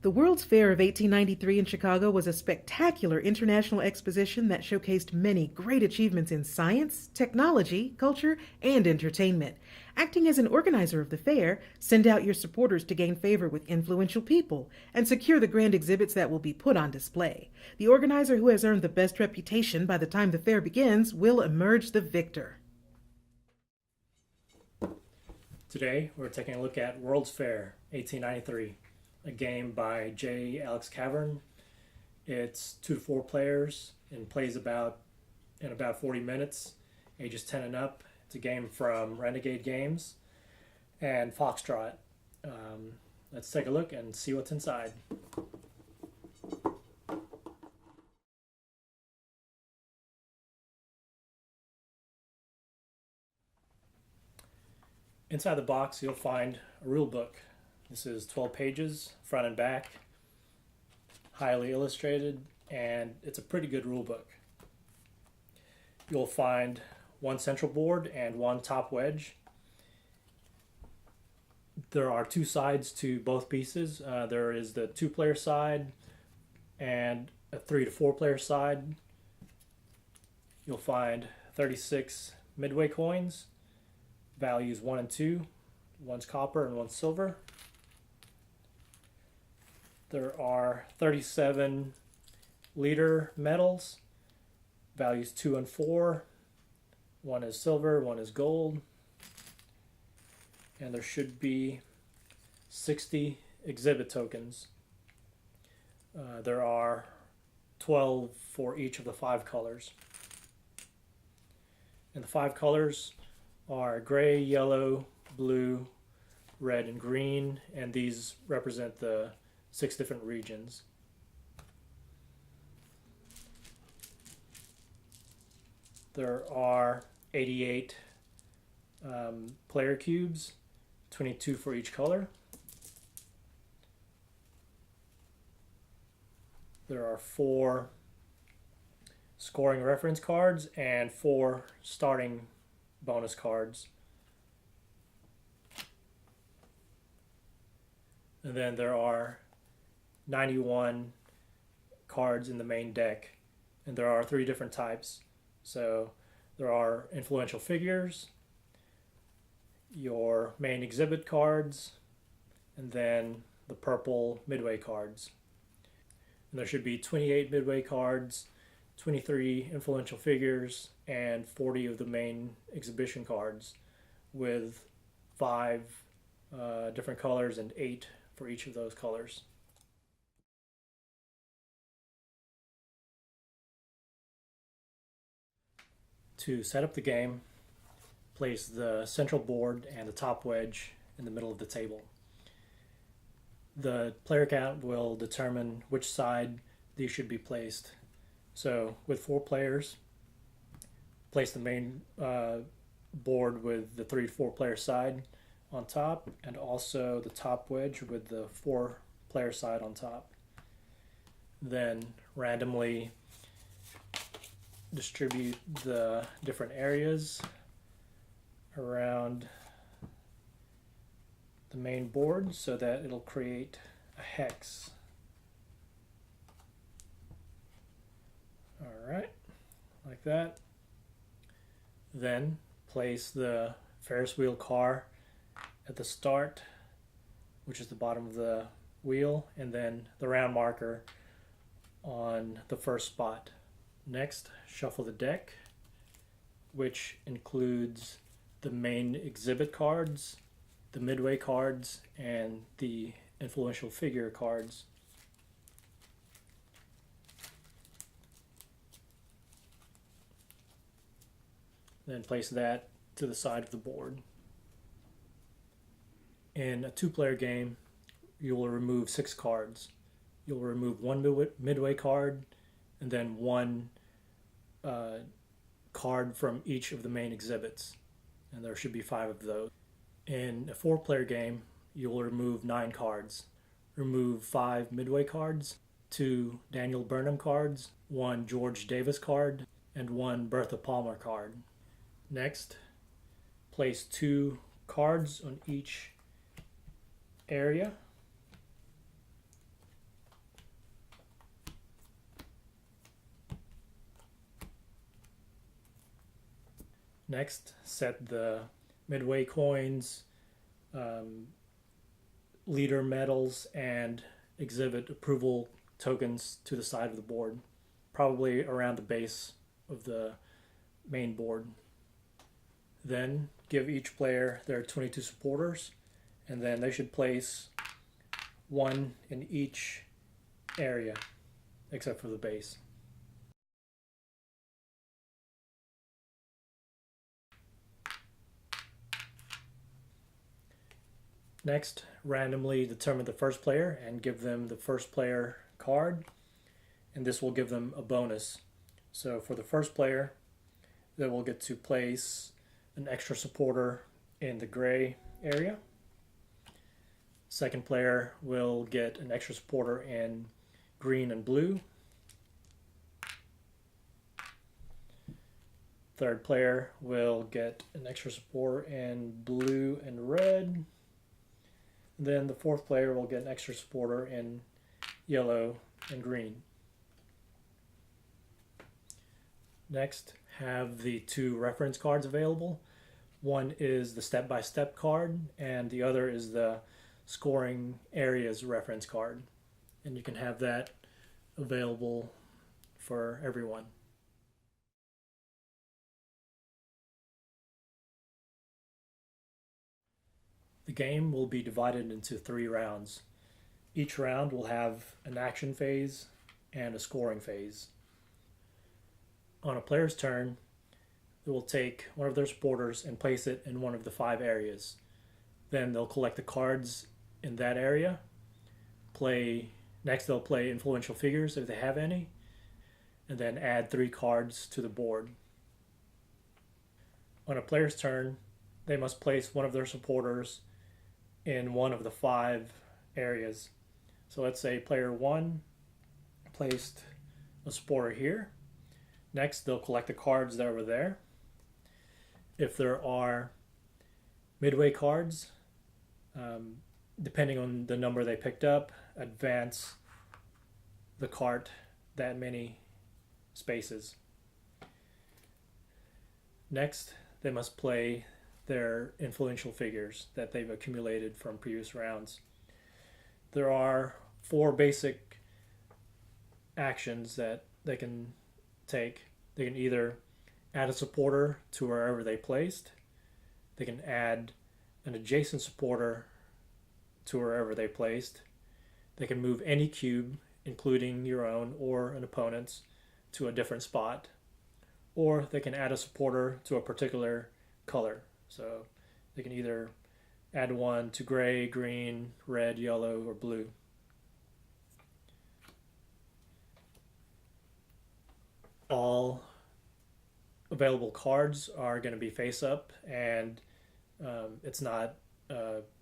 The World's Fair of 1893 in Chicago was a spectacular international exposition that showcased many great achievements in science, technology, culture, and entertainment. Acting as an organizer of the fair, send out your supporters to gain favor with influential people and secure the grand exhibits that will be put on display. The organizer who has earned the best reputation by the time the fair begins will emerge the victor. Today, we're taking a look at World's Fair 1893, a game by J. Alex Kevern. It's 2 to 4 players and plays about 40 minutes, ages 10 and up. It's a game from Renegade Games and Foxtrot. Let's take a look and see what's inside. Inside the box, you'll find a rule book. This is 12 pages, front and back, highly illustrated, and it's a pretty good rule book. You'll find 1 central board and 1 top wedge. There are 2 sides to both pieces. There is the 2-player side and a 3 to 4 player side. You'll find 36 midway coins, values 1 and 2. One's copper and one's silver. There are 37 leader medals, values 2 and 4. One is silver, one is gold. And there should be 60 exhibit tokens. There are 12 for each of the 5 colors. And the 5 colors are gray, yellow, blue, red, and green, and these represent the 6 different regions. There are 88 player cubes, 22 for each color. There are 4 scoring reference cards and 4 starting bonus cards. And then there are 91 cards in the main deck, and there are 3 different types. So there are influential figures, your main exhibit cards, and then the purple midway cards. And there should be 28 midway cards, 23 influential figures, and 40 of the main exhibition cards, with 5 different colors and 8 for each of those colors. To set up the game, place the central board and the top wedge in the middle of the table. The player count will determine which side these should be placed. So with 4 players, place the main board with the 3 to 4 player side on top, and also the top wedge with the 4 player side on top. Then randomly distribute the different areas around the main board so that it'll create a hex. Alright, like that. Then place the Ferris wheel car at the start, which is the bottom of the wheel, and then the round marker on the first spot. Next, shuffle the deck, which includes the main exhibit cards, the midway cards, and the influential figure cards. Then place that to the side of the board. In a 2-player game, you will remove 6 cards. You'll remove 1 midway card and then 1 card from each of the main exhibits. And there should be 5 of those. In a 4-player game, you will remove 9 cards. Remove 5 midway cards, 2 Daniel Burnham cards, 1 George Davis card, and 1 Bertha Palmer card. Next, place 2 cards on each area. Next, set the midway coins, leader medals, and exhibit approval tokens to the side of the board, probably around the base of the main board. Then give each player their 22 supporters, and then they should place one in each area except for the base. Next, randomly determine the first player and give them the first player card, and this will give them a bonus. So for the first player, they will get to place an extra supporter in the gray area. Second player will get an extra supporter in green and blue. Third player will get an extra supporter in blue and red. Then the fourth player will get an extra supporter in yellow and green. Next, have the two reference cards available. One is the step-by-step card, and the other is the scoring areas reference card. And you can have that available for everyone. The game will be divided into 3 rounds. Each round will have an action phase and a scoring phase. On a player's turn, they will take one of their supporters and place it in one of the 5 areas. Then they'll collect the cards in that area. Next they'll play influential figures if they have any, and then add 3 cards to the board. On a player's turn, they must place one of their supporters in one of the 5 areas. So let's say player 1 placed a supporter here. Next, they'll collect the cards that were there. If there are midway cards, depending on the number they picked up, advance the cart that many spaces. Next, they must play their influential figures that they've accumulated from previous rounds. There are 4 basic actions that they can take. They can either add a supporter to wherever they placed. They can add an adjacent supporter to wherever they placed. They can move any cube, including your own or an opponent's, to a different spot. Or they can add a supporter to a particular color. So they can either add one to gray, green, red, yellow, or blue. All available cards are going to be face up, and it's not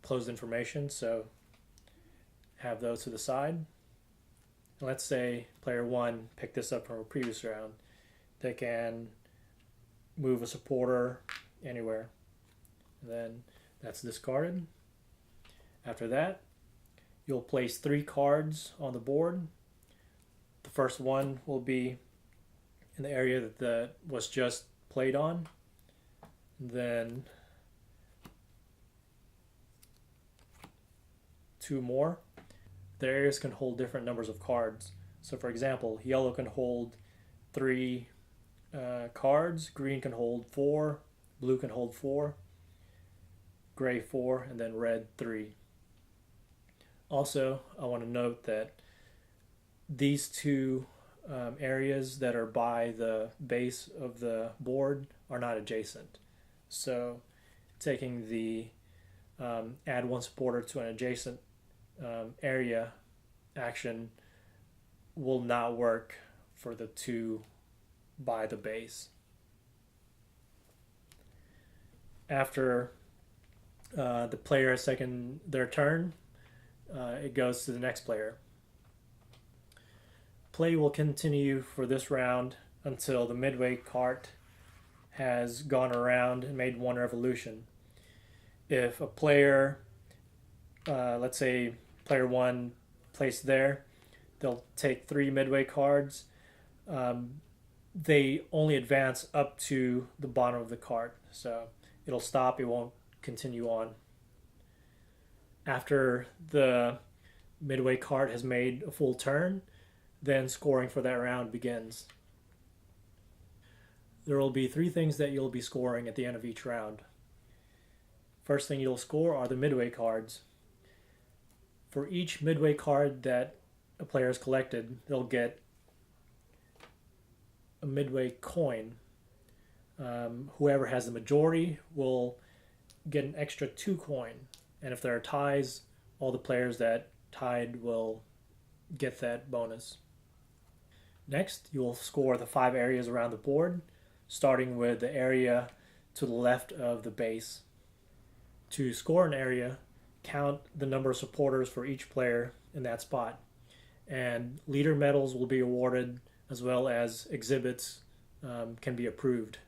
closed information, so have those to the side. And let's say player 1 picked this up from a previous round. They can move a supporter anywhere. And then that's discarded. After that, you'll place 3 cards on the board. The first one will be in the area that was just played on. Then 2 more. The areas can hold different numbers of cards. So for example, yellow can hold 3 cards, green can hold 4, blue can hold 4, gray 4, and then red 3. Also, I want to note that these 2 areas that are by the base of the board are not adjacent. So taking the add 1 supporter to an adjacent area action will not work for the 2 by the base. After the player has taken their turn, it goes to the next player. Play will continue for this round until the midway cart has gone around and made 1 revolution. If a player, let's say player 1 placed there, they'll take 3 midway cards. They only advance up to the bottom of the cart. so it'll stop, it won't continue on. After the midway card has made a full turn, then scoring for that round begins. There will be 3 things that you'll be scoring at the end of each round. First thing you'll score are the midway cards. For each midway card that a player has collected, they'll get a midway coin. Whoever has the majority will get an extra 2 coin, and if there are ties, all the players that tied will get that bonus. Next, you'll score the 5 areas around the board, starting with the area to the left of the base. To score an area, count the number of supporters for each player in that spot, and leader medals will be awarded, as well as exhibits can be approved.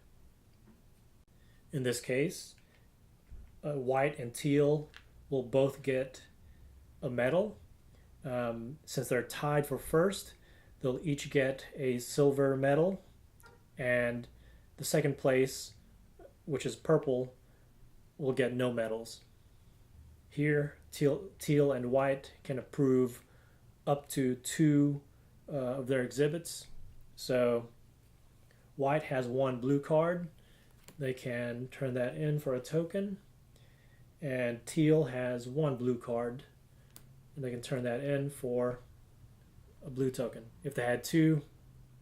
In this case, white and teal will both get a medal. Since they're tied for first, they'll each get a silver medal, and the second place, which is purple, will get no medals. Here, teal and white can approve up to 2 of their exhibits. So white has 1 blue card. They can turn that in for a token. And teal has 1 blue card, and they can turn that in for a blue token. If they had 2,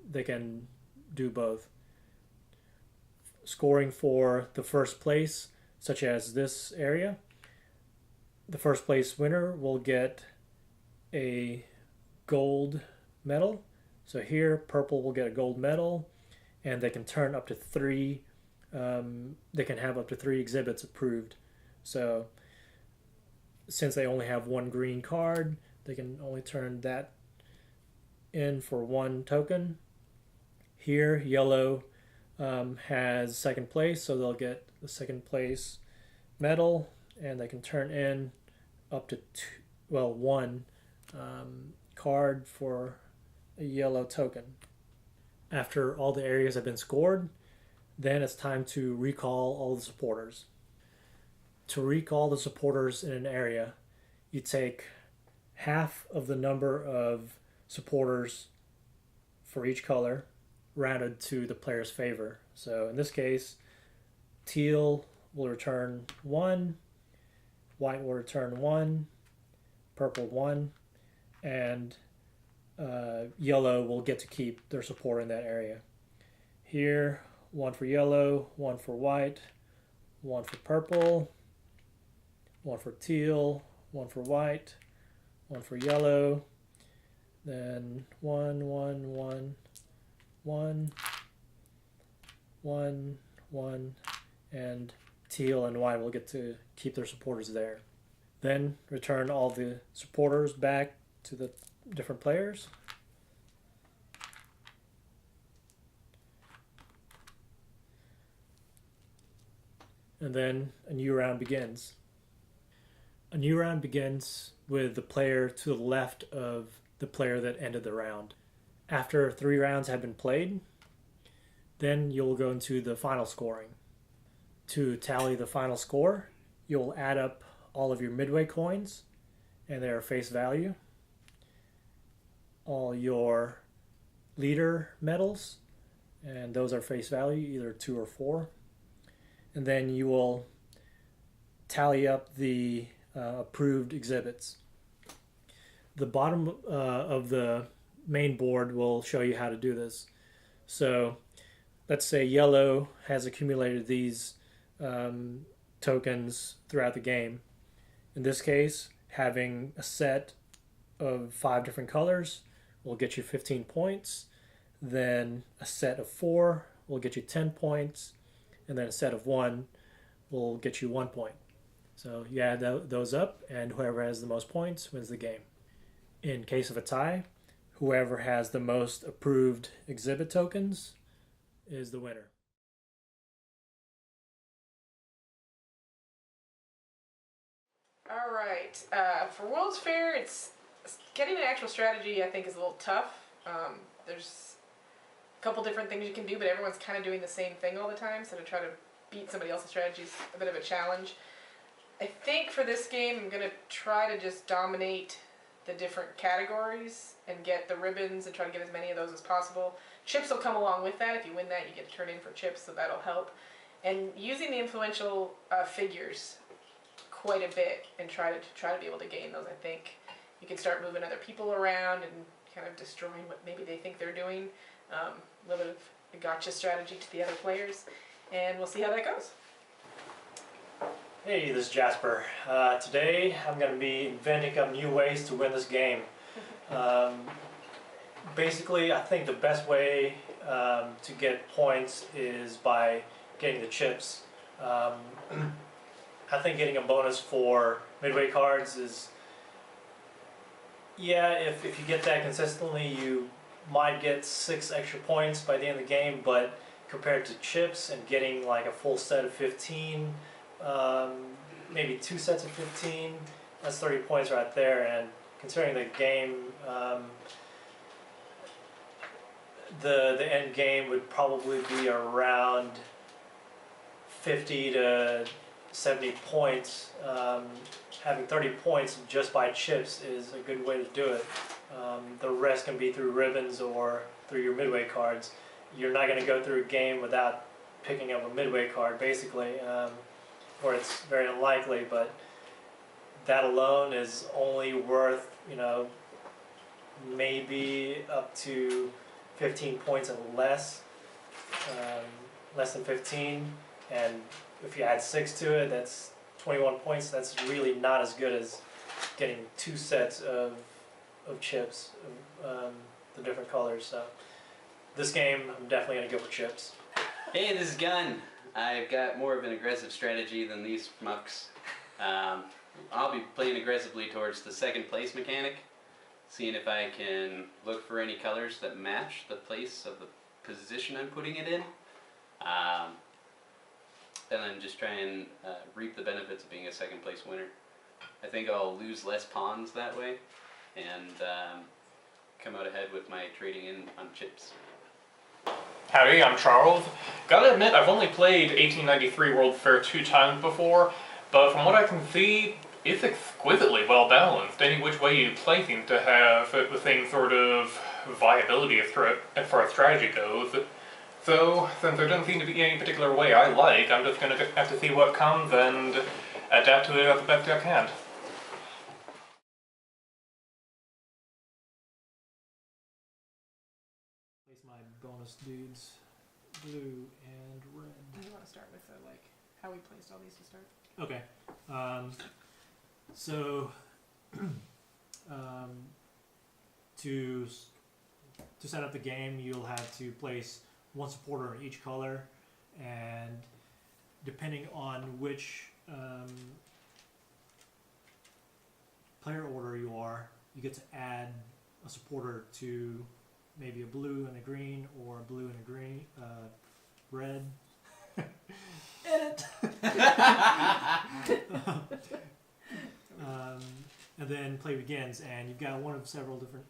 they can do both. Scoring for the first place, such as this area, the first place winner will get a gold medal. So here, purple will get a gold medal, and they can turn up to 3. They can have up to 3 exhibits approved. So since they only have 1 green card, they can only turn that in for 1 token. Here, yellow has second place, so they'll get the second place medal, and they can turn in up to 1 card for a yellow token. After all the areas have been scored, then it's time to recall all the supporters. To recall the supporters in an area, you take half of the number of supporters for each color, rounded to the player's favor. So in this case, teal will return 1, white will return 1, purple 1, and yellow will get to keep their support in that area. Here, 1 for yellow, 1 for white, 1 for purple, 1 for teal, 1 for white, 1 for yellow, then 1, 1, 1, 1, 1, 1, and teal and white will get to keep their supporters there. Then return all the supporters back to the different players. And then a new round begins. A new round begins with the player to the left of the player that ended the round. After 3 rounds have been played, then you'll go into the final scoring. To tally the final score, you'll add up all of your midway coins and their face value, all your leader medals, and those are face value, either 2 or 4. And then you will tally up the approved exhibits. The bottom of the main board will show you how to do this. So let's say yellow has accumulated these tokens throughout the game. In this case, having a set of 5 different colors will get you 15 points. Then a set of 4 will get you 10 points. And then a set of 1 will get you 1 point. So you add those up, and whoever has the most points wins the game. In case of a tie, whoever has the most approved exhibit tokens is the winner. All right. For World's Fair, it's getting an actual strategy. I think is a little tough. There's a couple different things you can do, but everyone's kind of doing the same thing all the time. So to try to beat somebody else's strategy is a bit of a challenge. I think for this game, I'm going to try to just dominate the different categories and get the ribbons and try to get as many of those as possible. Chips will come along with that. If you win that, you get to turn in for chips, so that'll help. And using the influential figures quite a bit and try to be able to gain those. I think you can start moving other people around and kind of destroying what maybe they think they're doing. A little bit of a gotcha strategy to the other players, and we'll see how that goes. Hey, this is Jasper. Today I'm going to be inventing up new ways to win this game. Basically, I think the best way to get points is by getting the chips. I think getting a bonus for midway cards is, yeah, if you get that consistently, you might get 6 extra points by the end of the game, but compared to chips and getting like a full set of 15, maybe 2 sets of 15, that's 30 points right there. And considering the game, the end game would probably be around 50 to 70 points. Having 30 points just by chips is a good way to do it. The rest can be through ribbons or through your midway cards. You're not going to go through a game without picking up a midway card, basically, or it's very unlikely, but that alone is only worth, maybe up to 15 points and less, less than 15, and if you add 6 to it, that's 21 points. That's really not as good as getting 2 sets of chips, the different colors. So this game, I'm definitely going to go with chips. Hey, this is Gun. I've got more of an aggressive strategy than these mucks. I'll be playing aggressively towards the second place mechanic, seeing if I can look for any colors that match the place of the position I'm putting it in. And then just try and reap the benefits of being a second place winner. I think I'll lose less pawns that way and come out ahead with my trading in on chips. Howdy, I'm Charles. Gotta admit, I've only played 1893 World Fair 2 times before, but from what I can see, it's exquisitely well balanced. Any which way you play seems to have the same sort of viability as far as strategy goes. So, since there doesn't seem to be any particular way I like, I'm just gonna have to see what comes and adapt to it as best I can. Place my bonus dudes, blue and red. Do you want to start with how we placed all these to start? Okay. So to set up the game, you'll have to place 1 supporter in each color, and depending on which player order you are, you get to add a supporter to maybe a blue and a green, or a blue and a green, red. Edit. And then play begins, and you've got one of several different.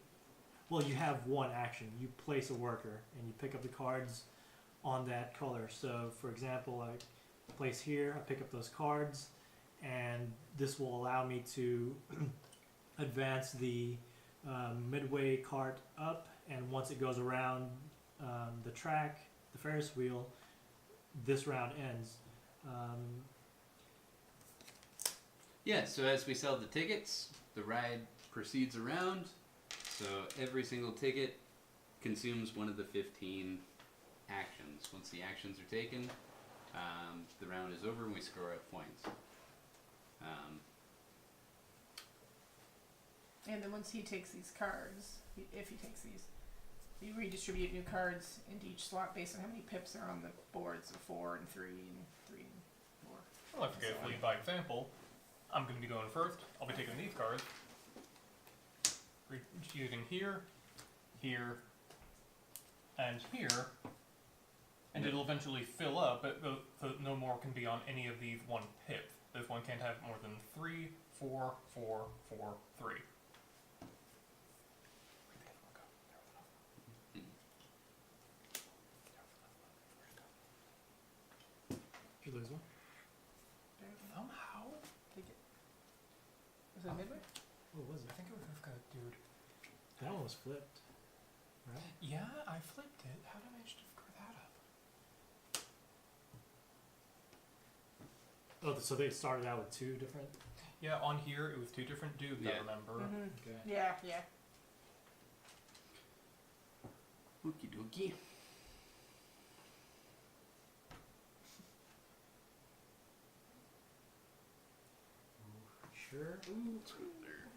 Well, you have one action. You place a worker, and you pick up the cards on that color. So, for example, I place here, I pick up those cards, and this will allow me to advance the midway cart up, and once it goes around the track, the Ferris wheel, this round ends. Yeah, so as we sell the tickets, the ride proceeds around. So every single ticket consumes one of the 15 actions. Once the actions are taken, the round is over and we score out points. And then once he takes these cards, if he takes these, you redistribute new cards into each slot based on how many pips are on the board. So 4 and 3 and 3 and 4. Well, if you go lead by example, I'm going to be going first. I'll be taking these cards. Using here, here, and here, and it'll eventually fill up, but so no more can be on any of these 1 pip. This one can't have more than 3, 4, 4, 4, 3. You're lose one. Somehow. Take it. Was it midway? What was I it? think it was good, dude. That one was flipped. Right? Yeah, I flipped it. How did I manage to screw that up? Oh, so they started out with two different. Yeah, on here it was two different dudes, I Yeah. remember. Okay. Yeah, yeah. Okie dokie. Sure. Ooh, it's right there.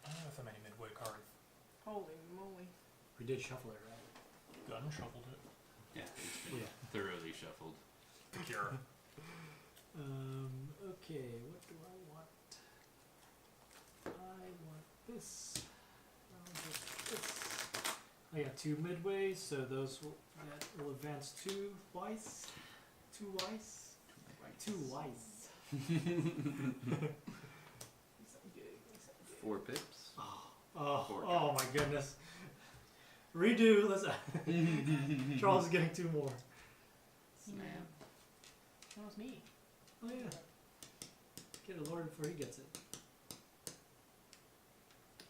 I don't know so many midway cards. Holy moly. We did shuffle it, right? Gun shuffled it. Yeah, it's been Yeah. thoroughly shuffled. The cure. Okay, what do I want? I want this. I'll get this. I got two midways, so that will advance two twice. Two twice. Two twice. 4 pips. Oh my goodness. Redo. Let's. Charles is getting two more. Snap. That was me. Oh yeah. Get a lord before he gets it.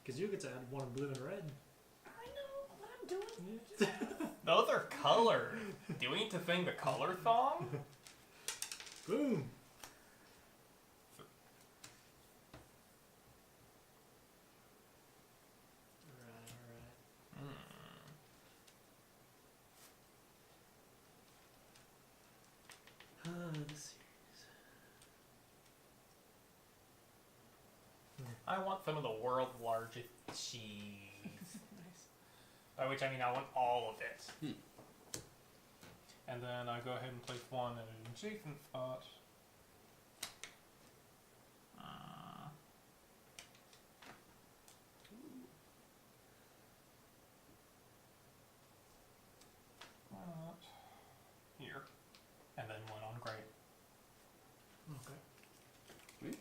Because you get to add one blue and red. I know what I'm doing. Yeah. Those are colored. Do we need to sing the color song? Boom. Alright. This series. I want some of the world's largest cheese. Nice. By which I mean I want all of it. Hmm. And then I go ahead and place one in an adjacent spot. Why not? Here. And then one on gray. Okay. Wait.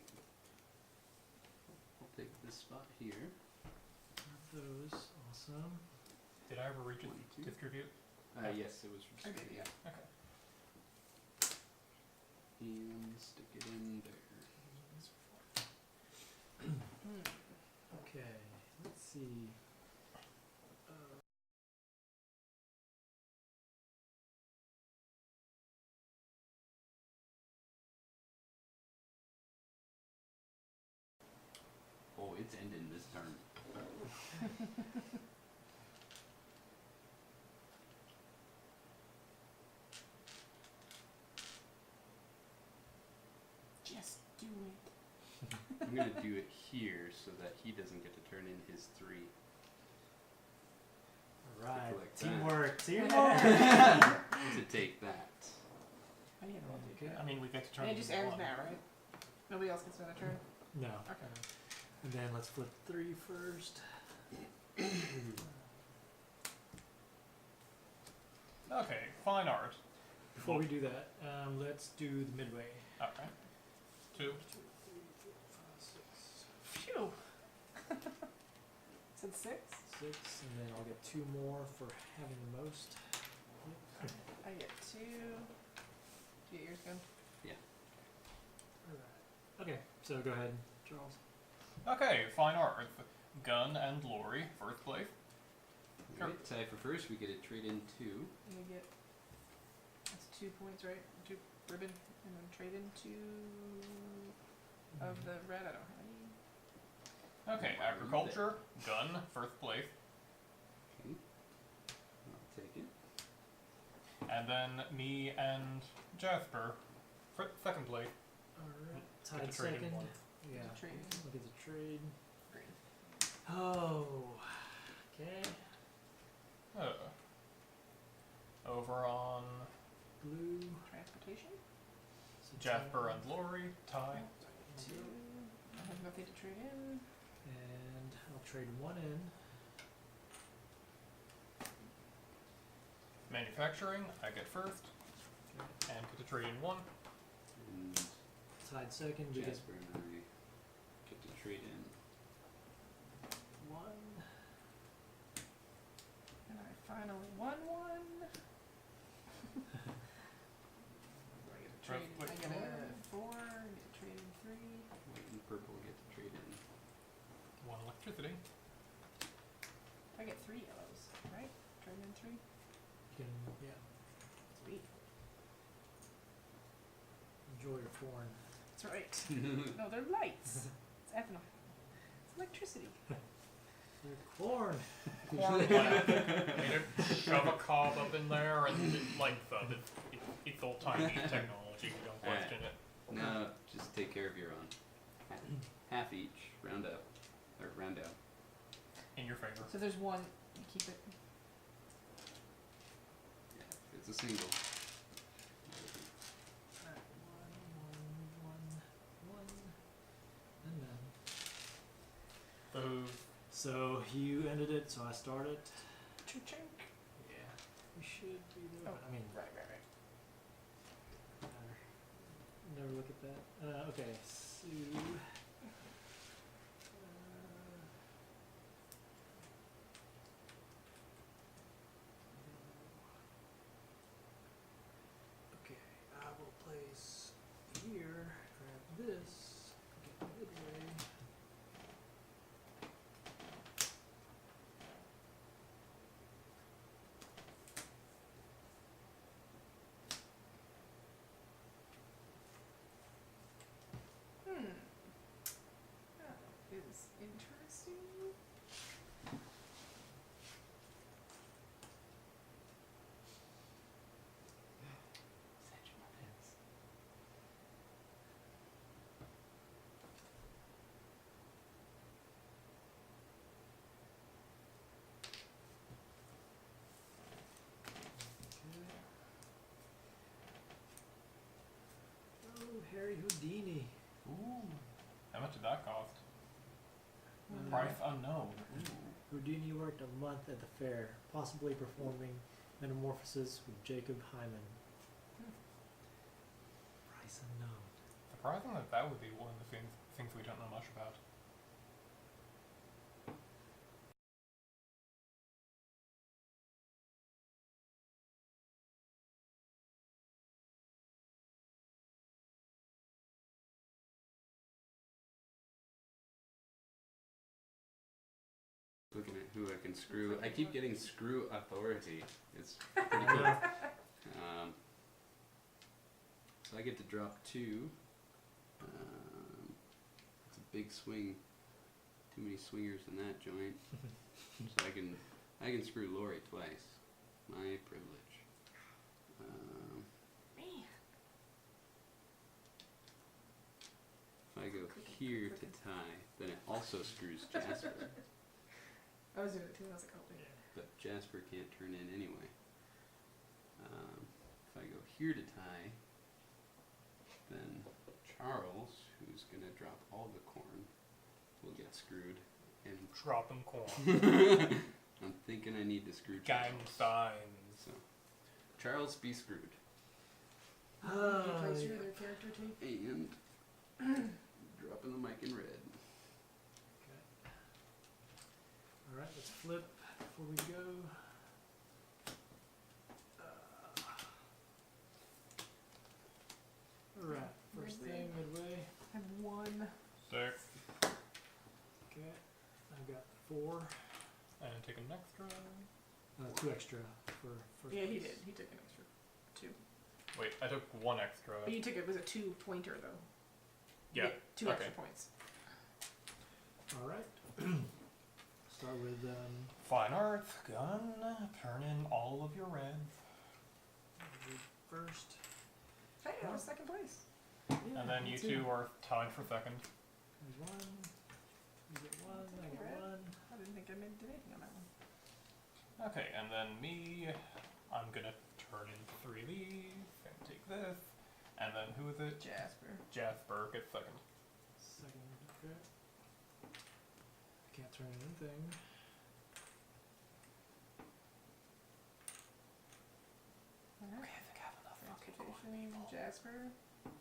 I'll take this spot here. Have those. Awesome. Did I ever reach it? 1, 2. Distribute? Yes, it was. I did, yeah. Okay. And stick it in there. Okay. Let's see. Oh, it's ending this turn. Just do it. I'm gonna do it here so that he doesn't get to turn in his 3. Alright. like that. Teamwork. Teamwork. To take that. I need to roll Okay. I mean, we get to turn And it just in ends one. now, right? Nobody else gets another turn? No. Okay. And then let's flip 3 first. Okay, fine art. Before we do that, let's do the midway. Okay. 2. 2, 3, 4, 5, 6. Phew. Said 6? 6, and then I'll get 2 more for having the most. I get 2. Do you get yours gun? Alright. Okay, so go ahead, Charles. Okay, fine art. Gun and Lori, first place. Sure. Right, tie for first. We get a trade in 2. You get. That's 2 points, right? 2 ribbon, and then trade in 2 of the red. I don't have any. Okay, agriculture, gun, first place. Okay. I'll take it. And then me and Jasper, second place. Alright, Get tied to trade in second. one. Yeah, Trade in. look at the trade. Green. Oh, okay. Over on Blue. Transportation. So Jasper tie, and Lori, tie. 2. I have nothing to trade in. and I'll trade 1 in. Manufacturing, I get first, Okay. and get to trade in 1. And Tied second. We get Jasper and I get to trade in. 1. And I finally won. electricity. I get 3 yellows, right? Turn in 3. You can, yeah, Sweet. enjoy your corn. That's right. No, they're lights. It's ethanol. It's electricity. Your corn. Corn plant. Shove a cob up in there and it lights up. It's old timey technology. You don't question it. No, just take care of your own. Half each. Round up. Or round out. In your favor. So there's 1. You keep it. Yeah, it's a single. Alright, 1, 1, 1, 1, and then. So you ended it, so I started. Chink. Yeah, we should be there. Oh, I mean, right. never look at that. Okay, so. Okay, I will place here, grab this, get midway. That is interesting. Oh, Harry Houdini. Ooh. How much did that cost? Uh, Price unknown. Houdini worked a month at the fair, possibly performing metamorphosis with Jacob Hyman. Price unknown. Surprising that would be one of the things we don't know much about. Looking at who I can screw. I keep getting screw authority. It's pretty cool. So I get to drop 2. It's a big swing. Too many swingers in that joint. So I can screw Lori twice. My privilege. If I go here to tie, then it also screws Jasper. I was doing it too. I was like, oh, wait. But Jasper can't turn in anyway. If I go here to tie, then Charles, who's going to drop all the corn, will get screwed. And Dropping corn. I'm thinking I need to screw Gang Charles. signs. So, Charles, be screwed. You place your other character too? And dropping the mic in red. Alright, let's flip before we go. Alright, first thing, midway. I have 1. 6. Okay, I've got 4. And take an extra. 2 extra for first. Yeah, he place. did. He took an extra 2. Wait, I took 1 extra. But you took it was a 2 pointer though. Yeah. 2 extra points. Alright. Start with Fine arts, gun, turn in all of your reds. first. Hey, I was 2nd place. Yeah, And then me you too. 2 are tied for 2nd. There's 1. You get 1. I get Red. 1. I didn't think I did anything on that one. Okay, and then me, I'm gonna turn in 3 of these and take this. And then who is it? Jasper. Jasper gets 2nd. Second. Okay. Can't turn in anything. Alright. I think I have enough fucking Reputation, Jasper.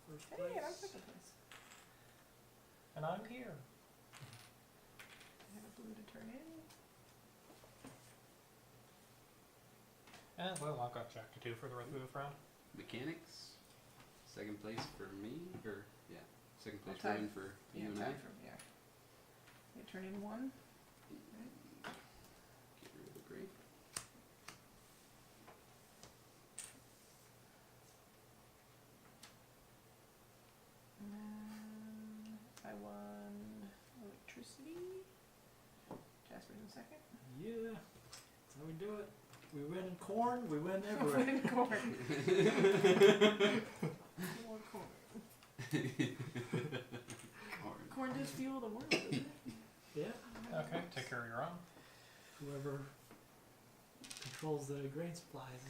First Hey, place. and I'm 2nd place. And I'm here. I have a blue to turn in. And well, I've got Jack to 2 for the rest of this round. Mechanics. 2nd place for me. Or, yeah. 2nd place I'll tie- Ruben for you and I. Time for, yeah. You turn in 1. Get rid of the grape. I won electricity. Jasper's in second. Yeah. That's how we do it. We win in corn, we win Win everywhere. in corn. More corn. Corn. Corn does fuel the world, doesn't it? Yeah. Okay, take care of your own. Whoever controls the grain supplies.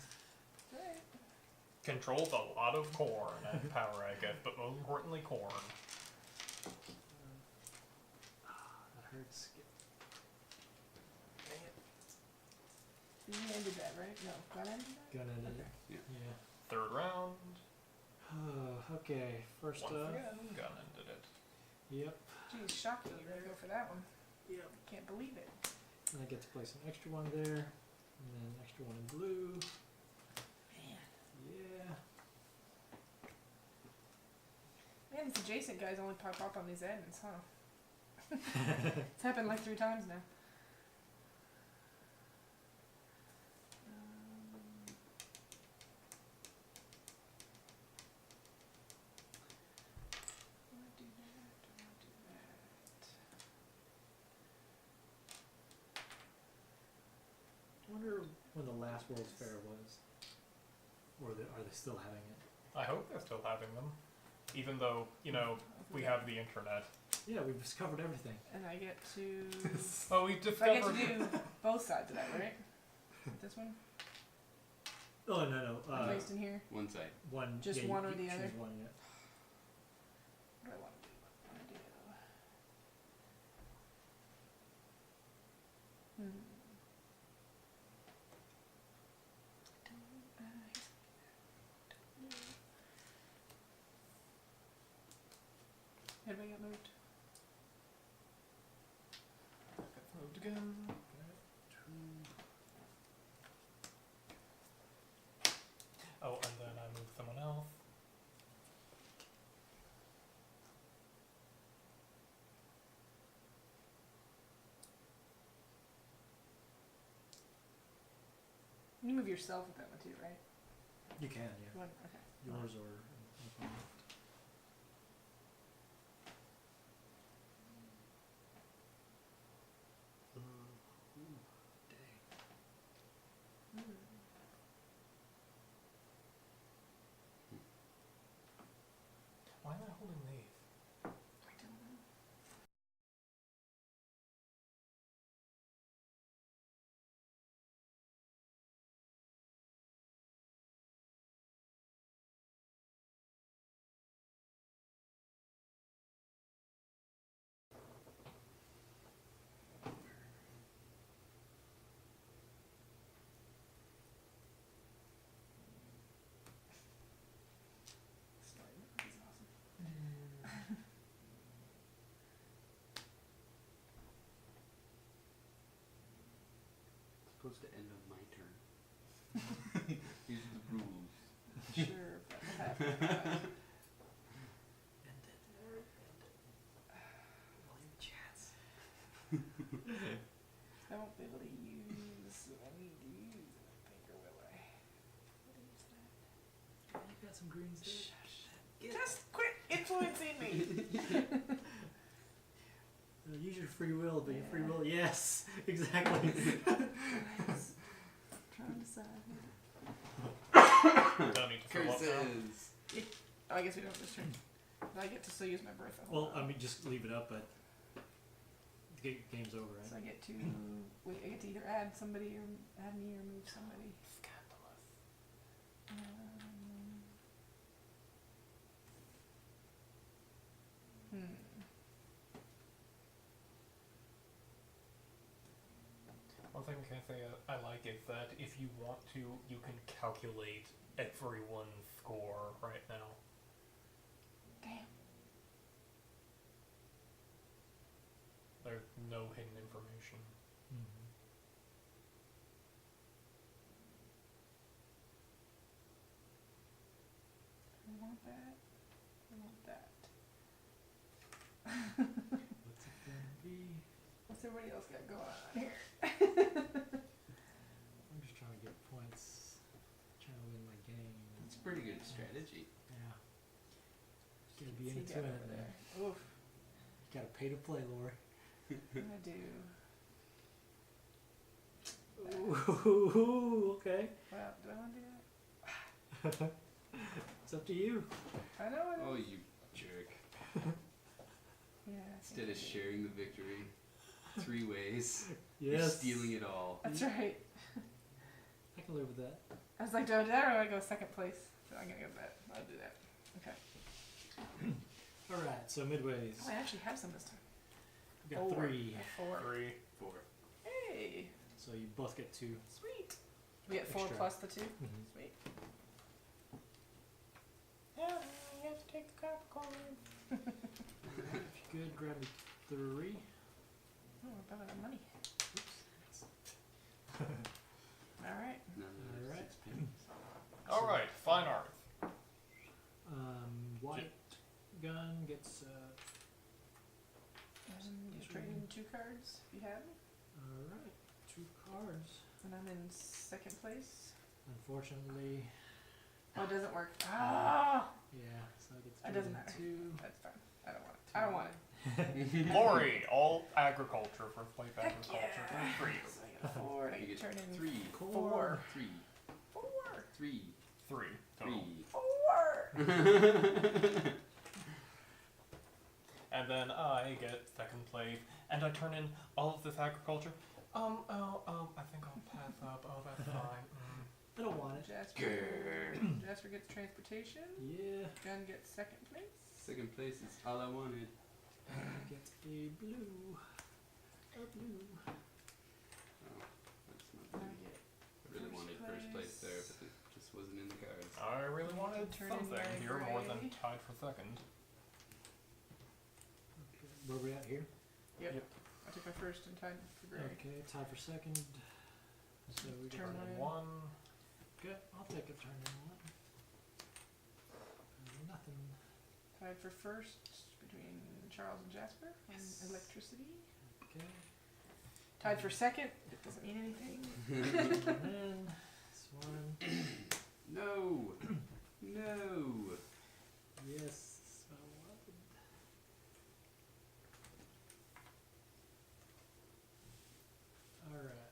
Right. Controls a lot of corn and power, I guess, but most importantly, corn. That hurts. You ended that, right? No, gun ended that? Gun ended Okay. it. Yeah. Yeah. Third round. Okay, first Once up. again, gun ended it. Yep. Geez, shocking. You really go for that one. Yep. Can't believe it. And I get to place an extra one there. And then an extra one in blue. Man. Yeah. Man, these adjacent guys only pop up on these ends, huh? It's happened like 3 times now. Do I do that? Do I do that? I wonder when the last World's Fair was. Or are they still having it? I hope they're still having them. Even though, you know, we have the internet. Yeah, we've discovered everything. And I get to. Oh, we So I get to discovered. do both sides of that, right? This one? Oh, no. Placed in here? One side. One. Just yeah, one or you the choose other? One, yeah. What do I want to do? What do I want to do? Everybody got moved. Gets moved again. Oh, and then I move someone else. You move yourself with that one too, right? You can, yeah. One, okay. Yours or. Why am I holding these? I don't know. Story mode is awesome. It's supposed to end on my turn. These are the rules. Sure, but we'll have to have it. I won't be able to use what I need to use, I think, or will I? What is that? You got some greens there. Just quit influencing me! Use your free will, but your free Yeah. will. Yes, exactly. Guys, trying to decide. Don't need to fill up now. Curses. Oh, I guess we don't have this turn. But I get to still use my breath. Well, I mean, just leave it up, but the game's over, So right? I get to wait. I get to either add somebody or add me or move somebody. Scandalous. One thing I like is that if you want to, you can calculate everyone's score right now. Damn. There's no hidden information. Mm-hmm. I want that. I want that. What's it gonna be? What's everybody everybody else got going on here? I'm just trying to get points. Trying to win my game. It's a pretty good strategy. Yeah. Gotta be What's he into got it. over Man. there? Oof. Gotta pay to play, Lori. I do. Ooh, okay. Wow, do I want to do that? It's up to you. I know it is. Oh, you jerk. Yeah. I Instead think of I do. sharing the victory 3 ways, you're Yes. stealing it all. That's right. I can live with that. I was like, do I do that or do I go second place? So I'm gonna go that. I'll do that. Okay. Alright, so midways. Oh, I actually have some this time. We got 3. 4. 3. 4. Hey. So you both get 2. Sweet. We get 4 Extra. plus the 2. Mm-hmm. Sweet. Yeah, you have to take the Capricorn. If you could, grab me 3. Oh, we're better than money. Oops. Alright. None of those Alright. 6 pennies. Alright, fine art. White gun gets You trade in 2 cards if you have them. alright, 2 cards. And I'm in second place. Unfortunately, Oh, it doesn't work. Ah! yeah, so it gets It doesn't traded matter. 2. That's fine. I don't want it. I don't want it. Lori, all agriculture, first place Heck agriculture. yeah. For you. So I get a 4 and I You get get to turn in 3. 4. 3. 4. 3. 3 total. 3. 4. And then I get second place, and I turn in all of this agriculture. I think I'll pass up. Oh, that's fine. I don't want it. Jasper gets transportation. Yeah, Gun gets second place. Second place is all I wanted. I get a blue. A blue. Oh, that's not And I good. get I really first wanted first place there, place. but it just wasn't in the cards. I really wanted Turn in something my here more than gray. tied for second. Okay. Where we at here? Yep. Yep. I took my first and tied for gray. Okay, tied for second. So we Turn got one in. 1. Okay, I'll take a turn in 1. Nothing. Tied for first between Charles and Jasper on electricity. Okay. Tied for second. It doesn't mean anything. And then this one. No! No! Yes. So what? Alright.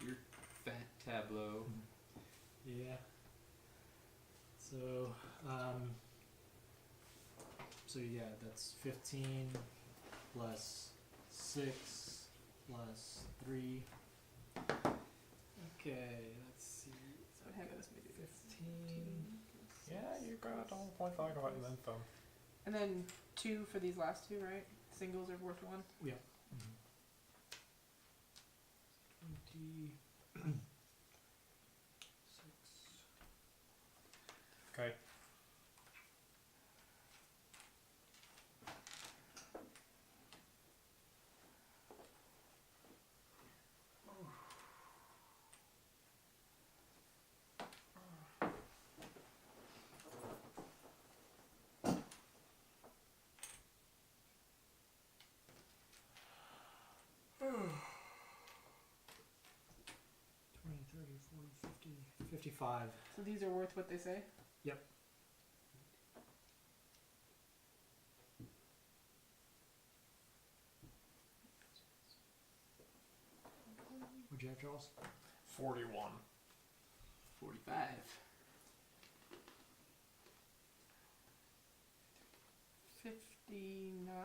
Your fat tableau. Yeah. So, so yeah, that's 15 plus 6 plus 3. Okay, let's see. So what happens maybe 15. Yeah, you got all points I got and then some. And then 2 for these last 2, right? Singles are worth 1. Yep. 20. 6. Okay. Twenty, 30, 40, 50, 55. So these are worth what they say? Yep. What'd you have, Charles? 41. 45. 59?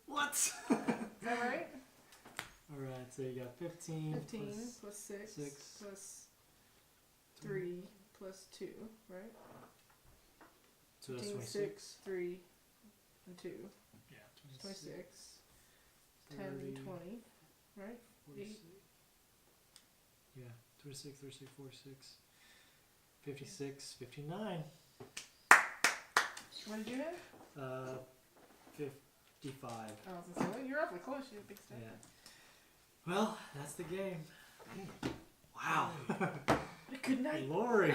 What? Is that right? Alright, so you got 15. 15 plus plus 6, 6 plus 3 plus 2, right? So that's 15, 26. 6, 3, and 2. Yeah, 26, 10, 30, 20, right? 46. Yeah, 26, 36, 46, 56, 59. What did you have? 55. I was gonna say, well, you're awfully close, you have a big step. Yeah. Well, that's the game. Wow. Good night. Lori.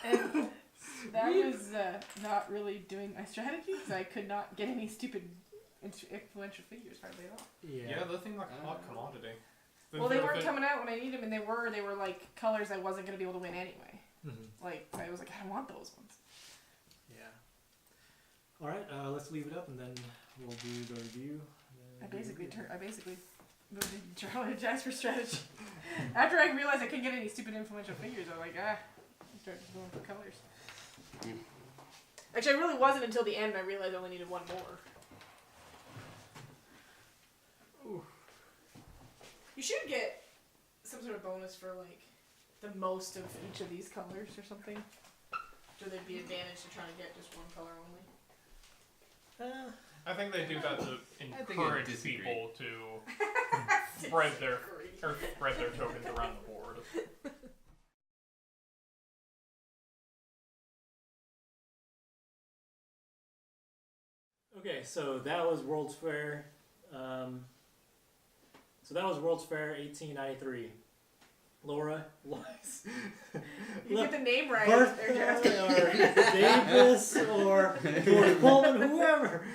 And that was not really doing my strategy because I could not get any stupid influential figures hardly at all. Yeah, those things like a hot commodity. Well, they weren't coming out when I needed them, and they were like colors I wasn't going to be able to win anyway. Like, I was like, I don't want those ones. Yeah. All right, let's leave it up, and then we'll do the review. I basically moved to Charlie Jasper strategy. After I realized I couldn't get any stupid influential figures, I was like, I started going for colors. Actually, I really wasn't until the end I realized I only needed one more. Ooh. You should get some sort of bonus for, like, the most of each of these colors or something. So there'd be advantage to trying to get just one color only. I think they do that to I encourage disagree. people to spread their tokens around the board. Okay, so that was World's Fair. So that was World's Fair 1893. Laura, Lois. You get the name right. Bertha or Davis or George Pullman, whoever.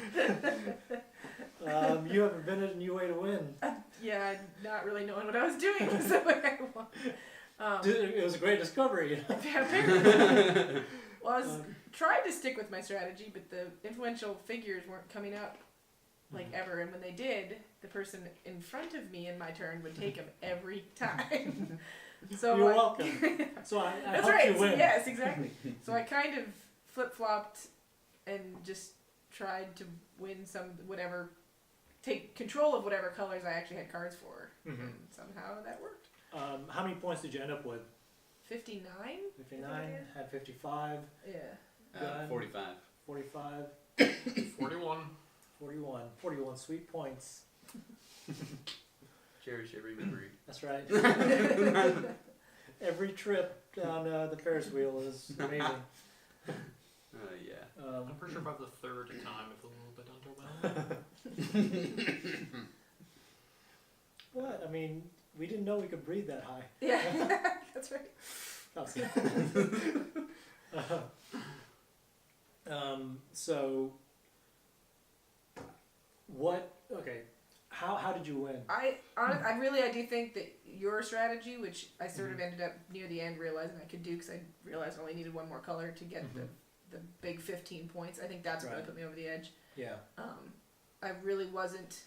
You have invented a new way to win. Yeah, not really knowing what I was doing was the way I wanted. It was a great discovery. Apparently. Well, I was tried to stick with my strategy, but the influential figures weren't coming up like ever. And when they did, the person in front of me in my turn would take them every time. So You're welcome. So I that's helped right. you win. Yes, exactly. So I kind of flip-flopped and just tried to win take control of whatever colors I actually had cards for. And somehow that worked. How many points did you end up with? 59? 59, had 55. Yeah. Gun. 45. 45. 41. 41. 41 sweet points. Cherish every memory. That's right. Every trip down the Ferris wheel is amazing. Yeah. I'm pretty sure about the third time it's a little bit underwhelming. What? I mean, we didn't know we could breathe that high. Yeah, that's right. So, what? Okay, how did you win? I do think that your strategy, which I sort of ended up near the end realizing I could do because I realized I only needed one more color to get the big 15 points. I think that's what really put me over the edge. Yeah. I really wasn't,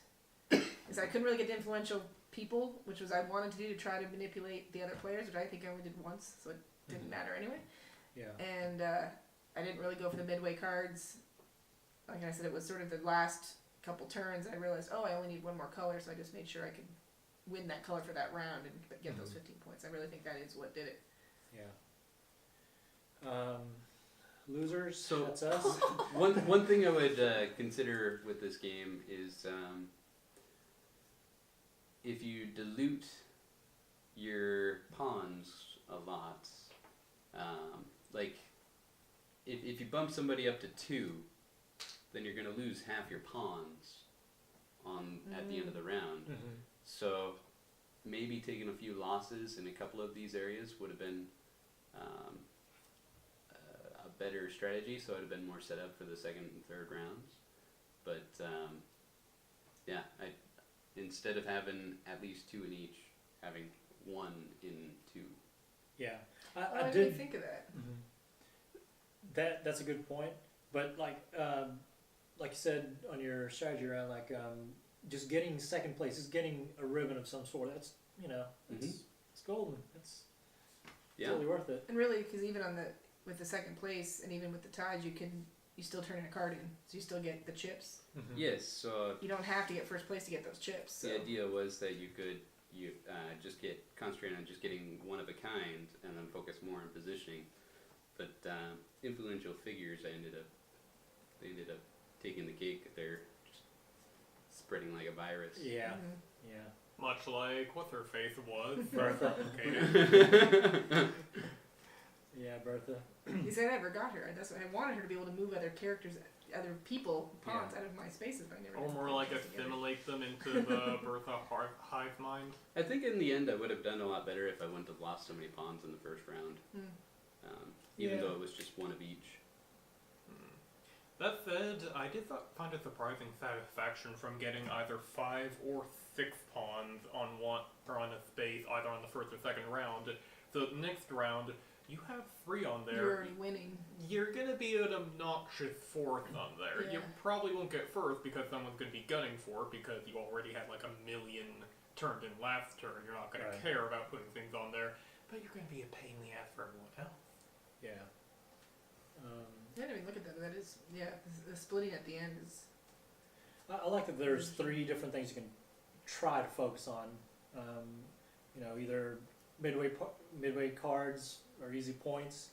because I couldn't really get the influential people, which was I wanted to do to try to manipulate the other players, which I think I only did once, so it didn't matter anyway. Yeah. And I didn't really go for the midway cards. Like I said, it was sort of the last couple turns. I realized, I only need one more color, so I just made sure I could win that color for that round and get those 15 points. I really think that is what did it. Yeah. Losers. So that's us. one thing I would consider with this game is if you dilute your pawns a lot, like if you bump somebody up to 2, then you're going to lose half your pawns at the end of the round. So maybe taking a few losses in a couple of these areas would have been a better strategy, so I'd have been more set up for the second and third rounds. But instead of having at least 2 in each, having 1 in 2. Yeah. I didn't think of that. That's a good point. But like you said on your strategy round, just getting second place is getting a ribbon of some sort. That's it's golden. It's totally worth it. And really, because even with the second place and even with the ties, you still turn in a card in, so you still get the chips. Yes, so You don't have to get first place to get those chips. So. the idea was that you could just concentrate on just getting one of a kind and then focus more on positioning. But influential figures, they ended up taking the cake. They're just spreading like a virus. Yeah. Yeah. Much like what their faith was. Bertha. Complicated. Yeah, Bertha. You say I never got her. That's what I wanted her to be able to move other characters, other people, pawns out of my spaces, but I never. Or did more put like those together. assimilate them into the Bertha hive mind. I think in the end I would have done a lot better if I wouldn't have lost so many pawns in the first round. Even though it was just one of each. That said, I did find a surprising satisfaction from getting either 5 or 6 pawns on one or on a space, either on the first or second round. So next round, you have 3 on there. You're already winning. You're gonna be an obnoxious 4th on there. Yeah. You probably won't get first because someone's gonna be gunning for it because you already had like a million turned in last turn. You're not gonna Right. care about putting things on there, but you're gonna be a pain in the ass for everyone else. Yeah. I didn't even look at that. That is, yeah, the splitting at the end is. I like that there's 3 different things you can try to focus on. Either midway cards or easy points,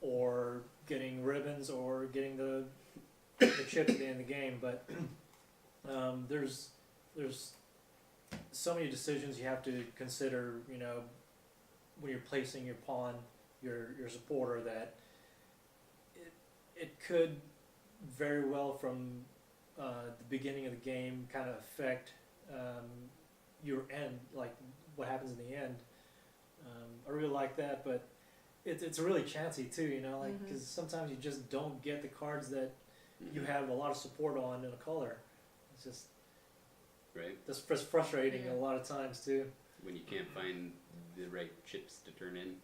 or getting ribbons or getting the chips at the end of the game. But there's so many decisions you have to consider. When you're placing your pawn, your supporter, that it could very well from the beginning of the game kind of affect your end, like what happens in the end. I really like that, but it's really chancy too, because sometimes you just don't get the cards that you have a lot of support on in a color. It's just Right. that's frustrating Yeah. a lot of times too. When you can't find the right chips to turn in.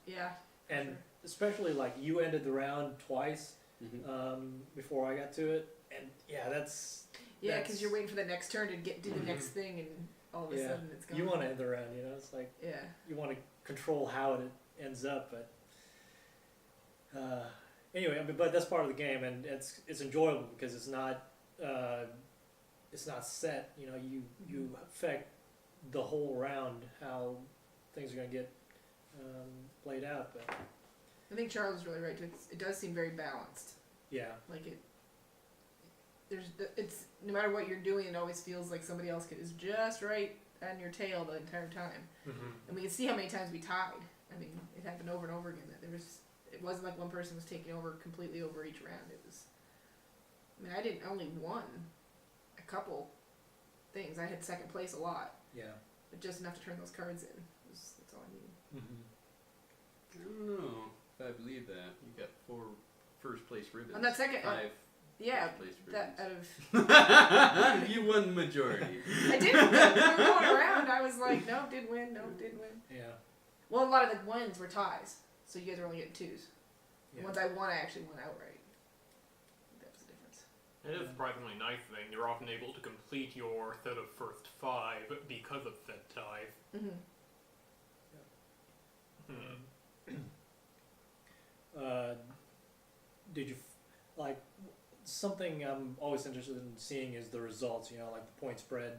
Yeah. And Sure. especially like you ended the round twice Mm-hmm. before I got to it, and that's Yeah, that's- because you're waiting for the next turn to do the next thing, and all of a yeah. sudden it's gone. You want to end the round, it's like Yeah. you want to control how it ends up, but anyway, but that's part of the game, and it's enjoyable because it's not set. You affect the whole round how things are going to get played out. But I think Charles is really right. It does seem very balanced. yeah, Like it's no matter what you're doing, it always feels like somebody else is just right on your tail the entire time. And we can see how many times we tied. I mean, it happened over and over again. That it wasn't like one person was taking over completely over each round. It was. I mean, I only won a couple things. I had second place a lot, yeah. but just enough to turn those cards in. That's all I needed. I don't know if I believe that. You got 4 first place ribbons. On that second, 5 yeah, first place that ribbons. out of. You won the majority. I did win. We were going around. I was like, no, did win. No, did win. Yeah. Well, a lot of the ones were ties, so you guys were only getting 2s. The Yeah. ones I won, I actually won outright. That was the difference. It is a surprisingly nice thing. You're often able to complete your set of first 5 because of said ties. Mm-hmm. Did you like something I'm always interested in seeing is the results, like the point spread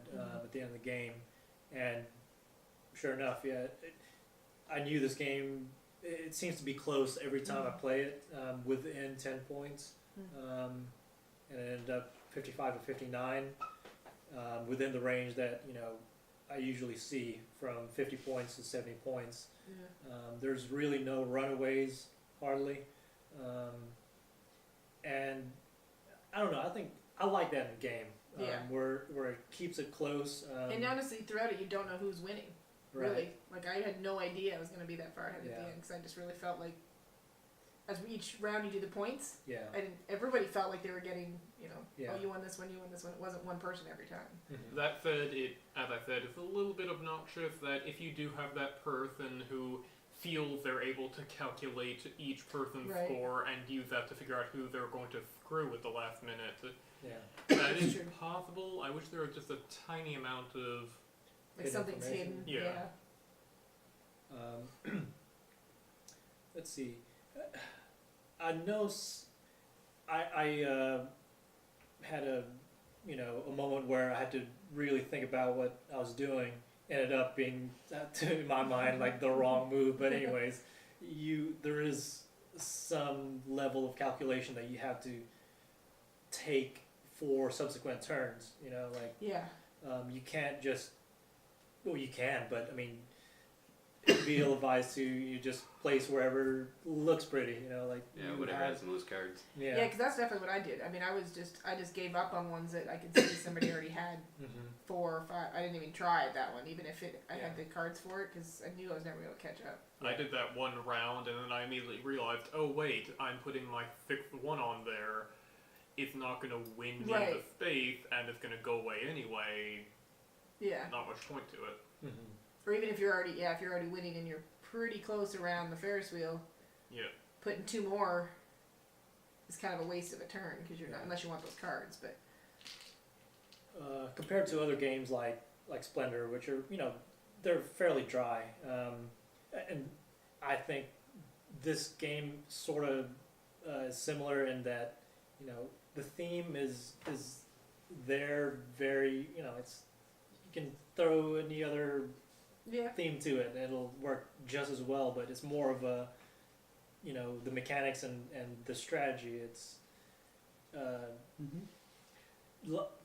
at the end of the game, and sure enough, I knew this game. It seems to be close every time I play it, within 10 points, and it ended up 55 to 59, within the range that I usually see from 50 points to 70 points. Yeah. There's really no runaways, hardly. And I don't know, I think I like that in a game, Yeah. where it keeps it close. And honestly, throughout it, you don't know who's winning. right. Really. Like, I had no idea I was going to be that far ahead at Yeah. the end, because I just really felt like, as each round you do the points, Yeah. everybody felt like they were getting, Yeah. oh, you won this one, you won this one. It wasn't one person every time. That said, as I said, it's a little bit obnoxious that if you do have that person who feels they're able to calculate each person's Right. score and use that to figure out who they're going to screw at the last minute, Yeah. that is True. possible. I wish there was just a tiny amount of... Like, Hidden something's hidden. information. Yeah. Let's see. I know. I had a moment where I had to really think about what I was doing. Ended up being, in my mind, like the wrong move. But anyways, there is some level of calculation that you have to take for subsequent turns. Yeah. You can't just. Well, you can, but I mean, be ill-advised to you just place wherever looks pretty, like Yeah, you whatever have- has the most cards. Yeah, because that's definitely what I did. I mean, I just gave up on ones that I could see somebody already had Mhm. 4 or 5. I didn't even try that one, even if I Yeah. had the cards for it, because I knew I was never going to catch up. I did that one round, and then I immediately realized, oh wait, I'm putting my 6th one on there. It's not going to win me Right. the space, and it's going to go away anyway. Yeah. Not much point to it. Mhm. Or even if you're already winning and you're pretty close around the Ferris wheel, Yeah. putting 2 more is kind of a waste of a turn because you're not, unless you want those cards. But Compared to other games like Splendor, which are they're fairly dry, and I think this game sort of is similar in that the theme is there very it's you can throw any other yeah, theme to it and it'll work just as well, but it's more of a the mechanics and the strategy, it's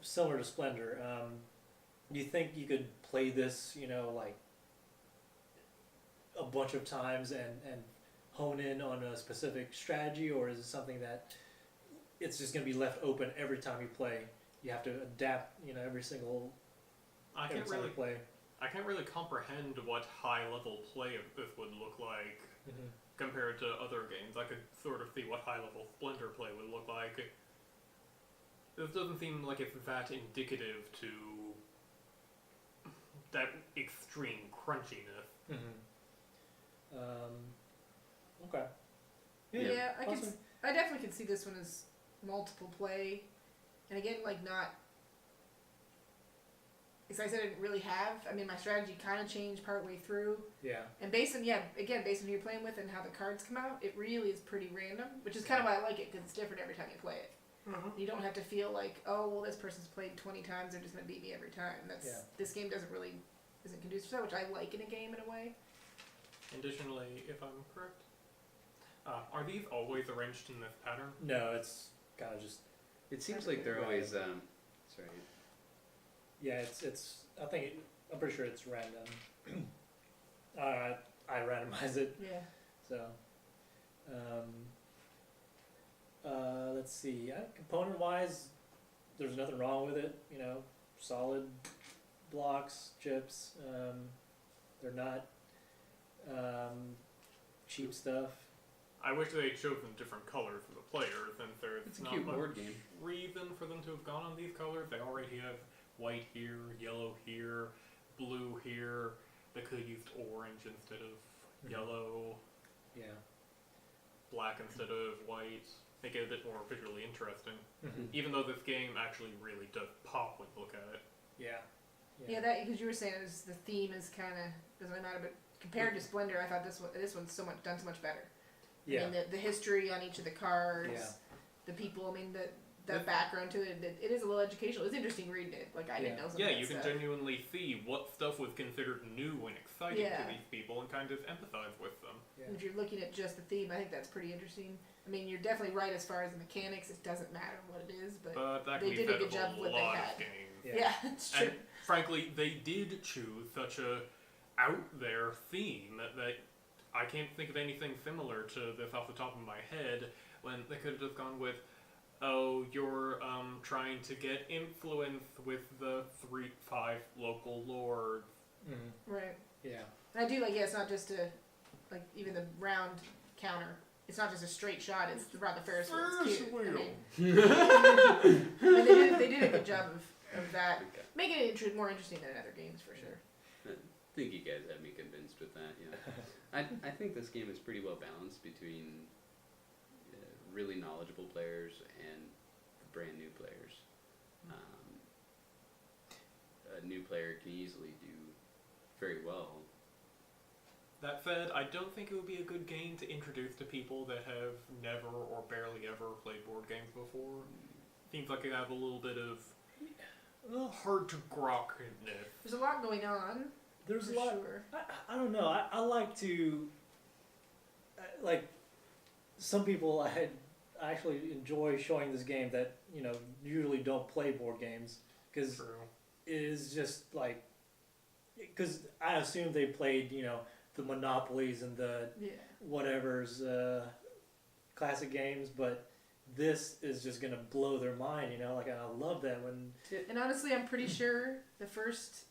similar to Splendor. Do you think you could play this like a bunch of times and hone in on a specific strategy, or is it something that it's just going to be left open every time you play? You have to adapt every single I every can't time you really play. I can't really comprehend what high level play of this would look like compared to other games. I could sort of see what high level Splendor play would look like. This doesn't seem like it's that indicative to that extreme crunchiness. Okay. yeah. Awesome. I definitely could see this one as multiple play, and again, like not. Because I said I didn't really have. I mean, my strategy kind of changed partway through. Yeah. And based on based on who you're playing with and how the cards come out, it really is pretty random, which is kind of why I like it, because it's different every time you play it. You don't have to feel like, oh, well, this person's played 20 times, they're just going to beat me every time. This game isn't conducive to that, which I like in a game in a way. Additionally, if I'm correct, are these always arranged in this pattern? No, it's kind of just It seems like they're always sorry. yeah. I'm pretty sure it's random. I randomize it. Yeah. So, let's see. Component-wise, there's nothing wrong with it. Solid blocks, chips. They're not cheap stuff. I wish they had chosen different colors for the players, since there's It's a not cute much board game. reason for them to have gone on these colors. They already have white here, yellow here, blue here. They could have used orange instead of yellow, Yeah. black instead of white. Make it a bit more visually interesting. Mm-hmm. Even though this game actually really does pop when you look at it. Yeah. Yeah, that because you were saying the theme is kind of doesn't really matter, but compared to Splendor, I thought this one's so much better. Yeah. I mean, the history on each of the cards, Yeah. the people. I mean, the background to it. It is a little educational. It's interesting reading it. Like I didn't know some of Yeah, that you can stuff. genuinely see what stuff was considered new and exciting Yeah. to these people and kind of empathize with them. Yeah. If you're looking at just the theme, I think that's pretty interesting. I mean, you're definitely right as far as the mechanics. It doesn't matter what it is, but But that they can be did a said good of job a with what they lot had. of games. yeah, it's true. And frankly, they did choose such a out there theme that I can't think of anything similar to this off the top of my head, when they could have just gone with, oh, you're trying to get influence with the 3-5 local lords. Mm-hmm. Right. Yeah. And I do like, it's not just even the round counter. It's not just a straight shot. It's around the Ferris wheel. It's cute. I mean, and they did a good job of that, Okay. making it more interesting than other games for sure. I think you guys have me convinced with that. Yeah, I think this game is pretty well balanced between really knowledgeable players and brand new players. A new player can easily do very well. That said, I don't think it would be a good game to introduce to people that have never or barely ever played board games before. Seems like it has a little bit of hard to grok-ness. There's a lot going on. There's for a lot. sure. I don't know. I like to like some people. I actually enjoy showing this game that usually don't play board games, because True. it is just like, because I assume they played the monopolies and the Yeah. whatever's classic games, but this is just gonna blow their mind, you know. Like, I love that when And honestly, I'm pretty sure the first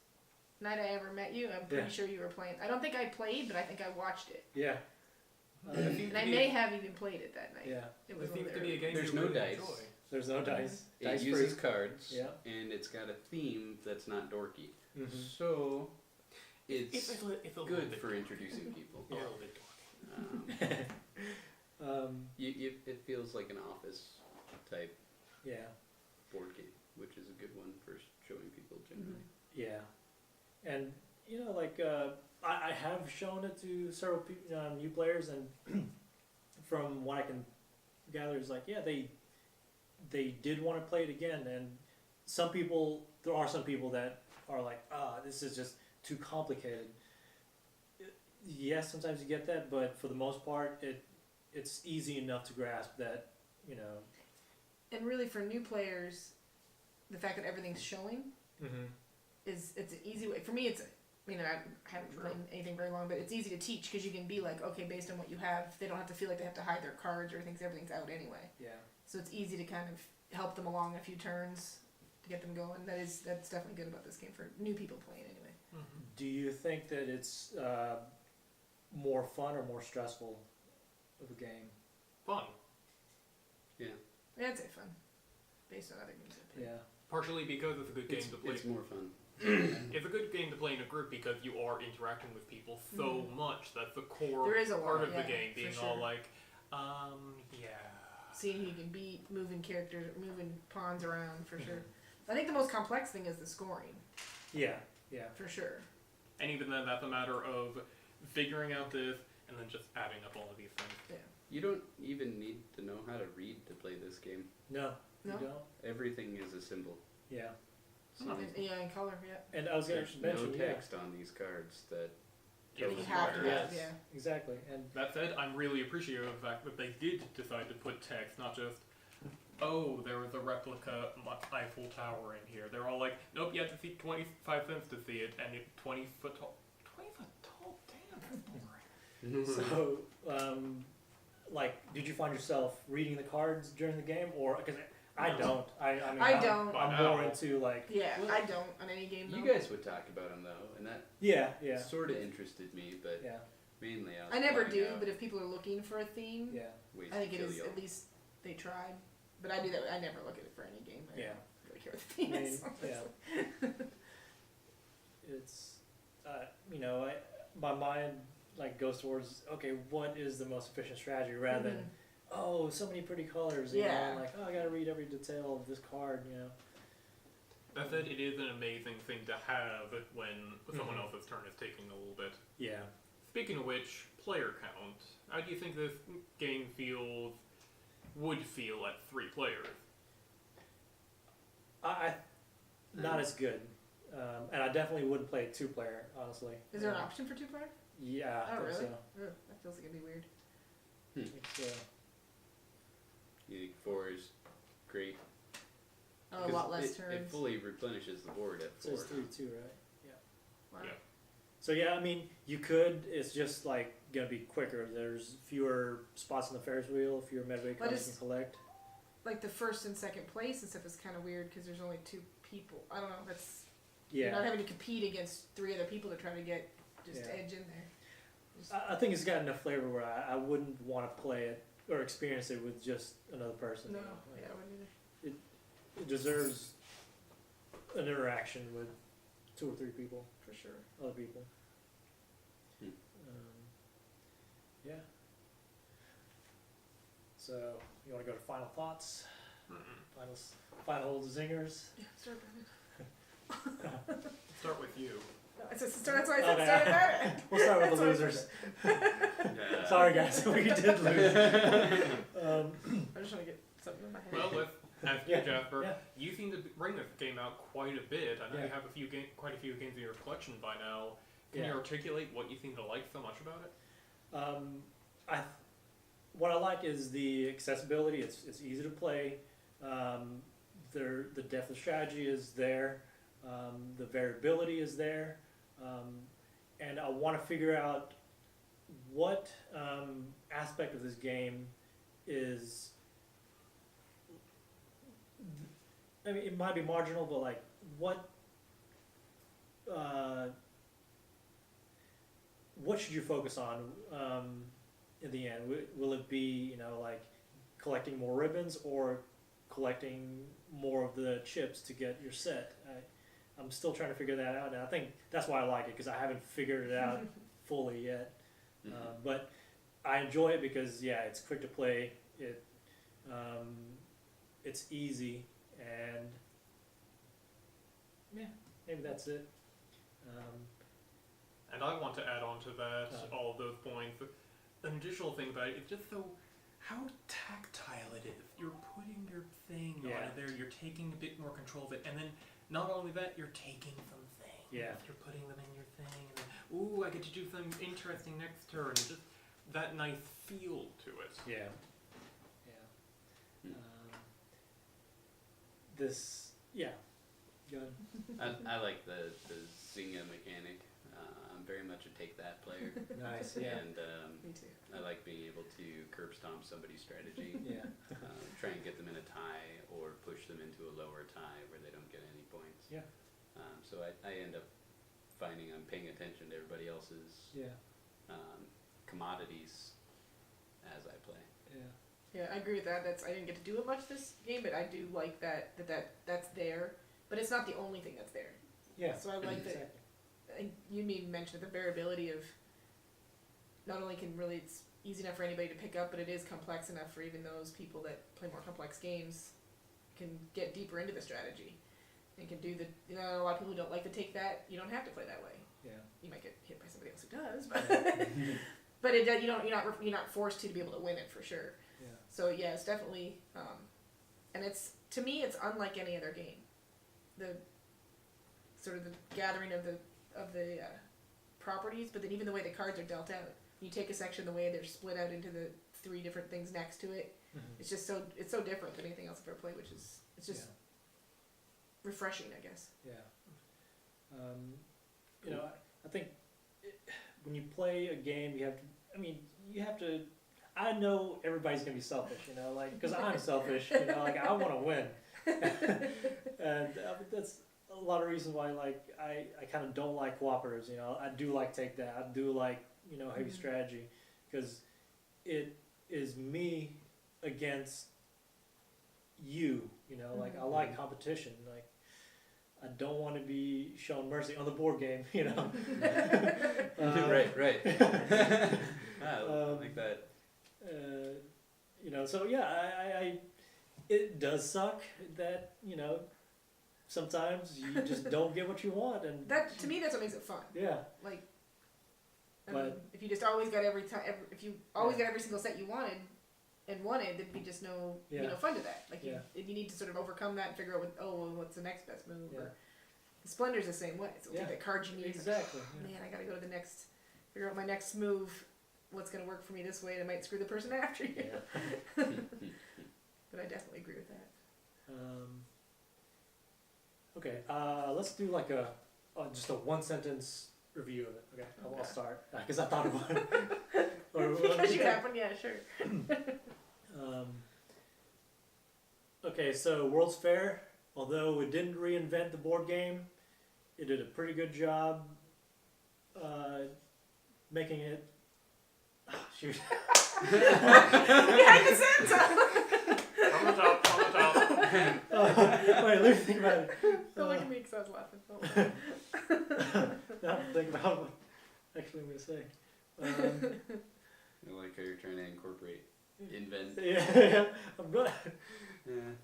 night I ever met you, I'm pretty Yeah. sure you were playing. I don't think I played, but I think I watched it. yeah, And I may have even played it that night. yeah. It It was one seems of to the be a early- game There's you no really dice. enjoy. There's no dice. It Dice uses free. cards, Yeah. and it's got a theme that's not dorky. Mhm. So it's It's a little good bit for introducing people. A Yeah. little bit It feels like an office type Yeah, board game, which is a good one for showing people generally. yeah, and you know, like I have shown it to several new players, and from what I can gather, is like, yeah, they did want to play it again, and there are some people that are like, this is just too complicated. Yes, sometimes you get that, but for the most part, it's easy enough to grasp that, you know. And really, for new players, the fact that everything's showing Mm-hmm. it's an easy way. For me, I haven't played anything very long, but it's easy to teach because you can be like, okay, based on what you have, they don't have to feel like they have to hide their cards or things. Everything's out anyway. Yeah. So it's easy to kind of help them along a few turns to get them going. That's definitely good about this game for new people playing anyway. Do you think that it's more fun or more stressful of a game? fun. Yeah, I'd say fun, based on other games I've played. Yeah. Partially because it's a good game to play. It's more fun. It's a good game to play in a group because you are interacting with people so much. That's the core There is a part lot, of the yeah, game, for being sure. all like, yeah. Seeing who you can beat, moving characters, moving pawns around, for sure. I think the most complex thing is the scoring, Yeah. Yeah. for sure. And even then, that's a matter of figuring out this and then just adding up all of these things. Yeah. You don't even need to know how to read to play this game. No. No? You don't. Everything is a symbol. Yeah. So Yeah, in color, yeah. And I was going there's to no mention text on these cards that Yeah, You tells have to what it have, is. yeah. Exactly. And That said, I'm really appreciative of the fact that they did decide to put text, not just, oh, there was a replica Eiffel Tower in here. They're all like, nope, you have to see 25 cents to see it, and it's 20 foot tall. 20 foot tall? Damn, that's boring. so, like, did you find yourself reading the cards during the game, or because I No. don't? I mean, I don't. I'm more into like. Yeah, Well, I don't on any game. You though. guys would talk about them though, and that Yeah. Yeah. sort of interested me, but Yeah. mainly I was I never finding do, out but if people are looking for a theme, Yeah. ways I think to it kill is you. at least they tried. But I do that. I never look at it for any game. I Yeah. don't really care what the theme I mean, is. yeah. It's, you know, my mind like goes towards, okay, what is the most efficient strategy rather than, oh, so many pretty colors, you know, Yeah. and like, oh, I gotta read every detail of this card, you know. That said, it is an amazing thing to have when someone Mhm. else's turn is taking a little bit. Yeah. Speaking of which, player count. How do you think this game would feel at 3 players? I not as good, and I definitely wouldn't play a 2-player, honestly. Is there an option for 2-player? Yeah, I Oh, think really? so. Ugh, that feels like it'd be weird. It's, You think 4 is great. Oh, a 'Cause lot less it turns. fully replenishes the board at it 4. says 3 too, right? Wow. Yeah. So yeah, I mean, you could. It's just like gonna be quicker. There's fewer spots on the Ferris wheel, fewer medway But cards you it's- can collect. Like the first and second place and stuff is kind of weird because there's only 2 people. I don't know. You're not Yeah, having to compete against 3 other people to try to get just Yeah. edge in there. Just- I think it's got enough flavor where I wouldn't want to play it or experience it with just another person. no, you know? Like, yeah, I wouldn't either. it deserves an interaction with 2 or 3 people, For sure. other people. Hmm. Yeah. So you want to go to final thoughts? Final zingers. Yeah, start about it. Start with you. No, that's why I said Okay. start about it. We'll start with the That's why I losers. Yeah. Sorry guys, we did lose. I'm just trying to get something in my head. Well, let's ask you, Yeah, Jasper. yeah. You seem to bring this game out quite a bit. I know Yeah. you have quite a few games in your collection by now. Can Yeah. you articulate what you seem to like so much about it? What I like is the accessibility. It's easy to play. The depth of strategy is there. The variability is there. And I want to figure out what aspect of this game is, I mean, it might be marginal, but like, what should you focus on in the end? Will it be, like collecting more ribbons or collecting more of the chips to get your set? I'm still trying to figure that out, and I think that's why I like it, because I haven't figured it out fully yet. But I enjoy it because, yeah, it's quick to play. It's easy, and yeah, maybe that's it. And I want to add on to that, all of those points. An additional thing about it is just how tactile it is. You're putting your thing on there, you're taking a bit more control of it, and then not only that, you're taking some things. Yeah. You're putting them in your thing, and then, ooh, I get to do something interesting next turn. Just that nice feel to it. Yeah. Go ahead. I like the Zynga mechanic. I'm very much a take that player. Nice, yeah. And Me too. I like being able to curb stomp somebody's strategy. Yeah. Try and get them in a tie or push them into a lower tie where they don't get any points. Yeah. So I end up finding I'm paying attention to everybody else's commodities as I play. Yeah. Yeah, I agree with that. I didn't get to do it much this game, but I do like that's there. But it's not the only thing that's there. Yeah. So I like that. Exactly. And you even mentioned the variability of not only it's easy enough for anybody to pick up, but it is complex enough for even those people that play more complex games can get deeper into the strategy and can do a lot of people who don't like to take that. You don't have to play that way. Yeah. You might get hit by somebody else who does, but but you're not forced to be able to win it for sure. Yeah. So yeah, it's definitely and to me it's unlike any other game. The sort of the gathering of the properties, but then even the way the cards are dealt out. You take a section, the way they're split out into the 3 different things next to it. It's just so different than anything else I've ever played, it's just refreshing, I guess. Yeah. I think when you play a game, you have to. I know everybody's gonna be selfish, because I'm selfish, I want to win, and that's a lot of reasons why, I kind of don't like cooperatives. I do like take that. I do like heavy strategy, because it is me against you. I like competition. I don't want to be shown mercy on the board game. Right. Like that. So yeah, it does suck that sometimes you just don't get what you want, and That to me, that's what makes it fun. yeah, But if you just always got every single set you wanted, there'd be just no fun to that. You need to sort of overcome that and figure out what's the next best move. Yeah. Or, the Splendor's the same way. So take the cards you need. Exactly. Man, I gotta go to the next. Figure out my next move. What's gonna work for me this way, and I might screw the person after you. Yeah. But I definitely agree with that. Okay, let's do just a 1-sentence review of it. Okay, I'll start because I thought about it. Because you have one, yeah, sure. Okay, so World's Fair, although it didn't reinvent the board game, it did a pretty good job making it. Oh, shoot. Yeah, consent. From the top. Wait, let me think about it. Don't look at me because I was laughing. Now I'm thinking about what actually I'm going to say. I like how you're trying to incorporate invent. Yeah, I'm good. Yeah.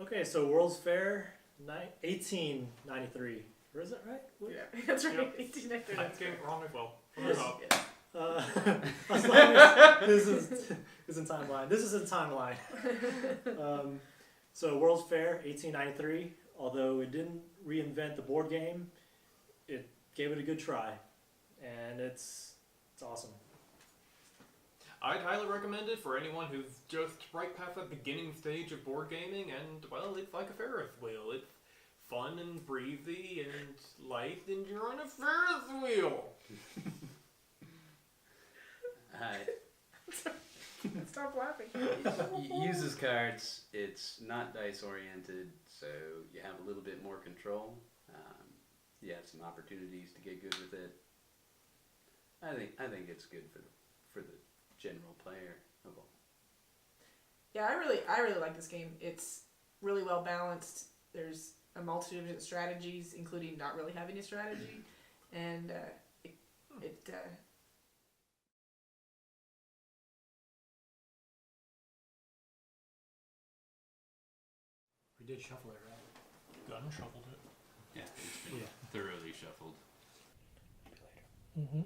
Okay, so World's Fair, 1893. Or is that right? What? Yeah, that's right. Yep. 1893. I'm getting it wrong as well. From the top. Yeah. I was like, this is in timeline. This is in timeline. So World's Fair, 1893. Although it didn't reinvent the board game, it gave it a good try, and it's awesome. I'd highly recommend it for anyone who's just right past that beginning stage of board gaming, and well, it's like a Ferris wheel. It's fun and breathy and light, and you're on a Ferris wheel. Stop laughing. Uses cards. It's not dice oriented, so you have a little bit more control. You have some opportunities to get good with it. I think it's good for the general player of all. Yeah, I really like this game. It's really well balanced. There's a multitude of different strategies, including not really having a strategy, and We did shuffle it, right? Gun shuffled it. Yeah, it's been thoroughly shuffled. Mm-hmm.